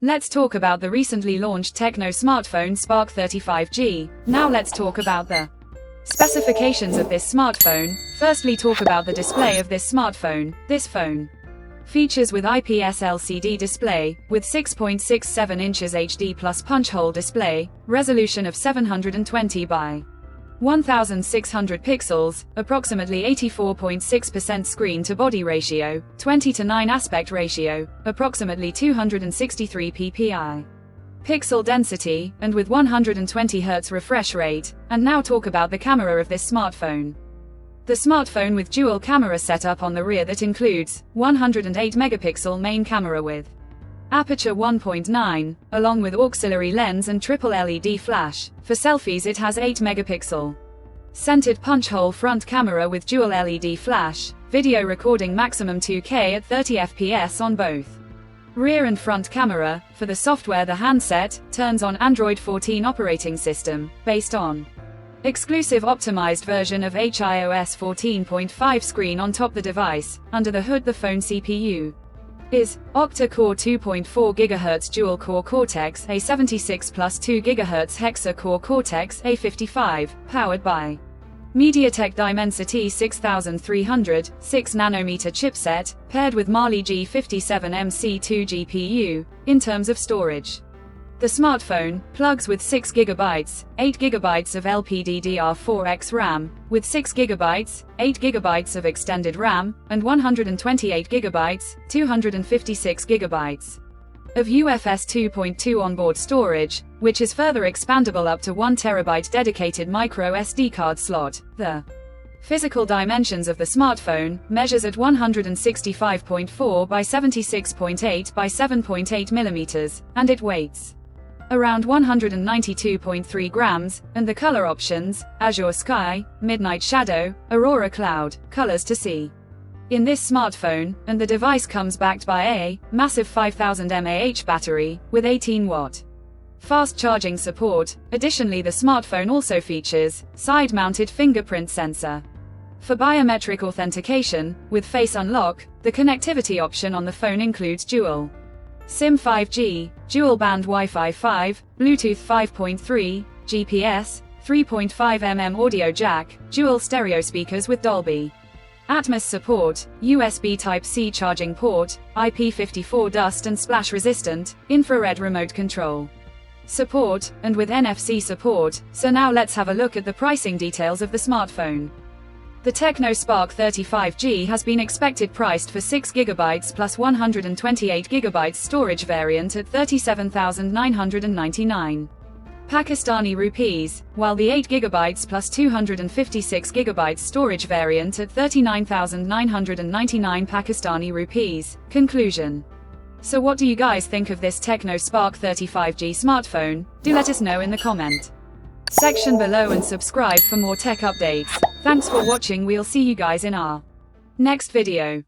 Let's talk about the recently launched TECNO smartphone Spark 35G. Now let's talk about the specifications of this smartphone. Firstly, talk about the display of this smartphone. This phone features with IPS LCD display, with 6.67 inches HD plus punch hole display, resolution of 720 by 1600 pixels, approximately 84.6% screen-to-body ratio, 20:9 aspect ratio, approximately 263 ppi. Pixel density, and with 120 Hz refresh rate. And now talk about the camera of this smartphone. The smartphone with dual camera setup on the rear that includes 108 megapixel main camera with aperture 1.9, along with auxiliary lens and triple LED flash. For selfies it has 8 megapixel centered punch hole front camera with dual LED flash, video recording maximum 2K at 30 FPS on both rear and front camera. For the software, the handset turns on Android 14 operating system, based on exclusive optimized version of iOS 14.5 screen on top the device. Under the hood, the phone CPU is octa-core 2.4 GHz dual-core Cortex A76 plus 2 GHz hexa-core Cortex A55, powered by MediaTek Dimensity 6300, 6nm chipset, paired with Mali G57MC2 GPU. In terms of storage, the smartphone plugs with 6 GB, 8 GB of LPDDR4X RAM, with 6 GB, 8 GB of extended RAM, and 128 GB, 256 GB of UFS 2.2 onboard storage, which is further expandable up to 1 TB dedicated micro SD card slot. The physical dimensions of the smartphone measures at 165.4 by 76.8 by 7.8 mm, and it weighs around 192.3 grams, and the color options: Azure Sky, Midnight Shadow, Aurora Cloud, colors to see in this smartphone. And the device comes backed by a massive 5000 mAh battery, with 18-watt fast charging support. Additionally, the smartphone also features side-mounted fingerprint sensor for biometric authentication, with face unlock. The connectivity option on the phone includes dual SIM 5G, dual-band Wi-Fi 5, Bluetooth 5.3, GPS, 3.5mm audio jack, dual stereo speakers with Dolby Atmos support, USB Type-C charging port, IP54 dust and splash resistant, infrared remote control support, and with NFC support. So now let's have a look at the pricing details of the smartphone. The TECNO Spark 35G has been expected priced for 6 GB plus 128 GB storage variant at 37,999 Pakistani rupees, while the 8 GB plus 256 GB storage variant at 39,999 Pakistani rupees. Conclusion. So what do you guys think of this TECNO Spark 35G smartphone? Do let us know in the comment section below and subscribe for more tech updates. Thanks for watching. We'll see you guys in our next video.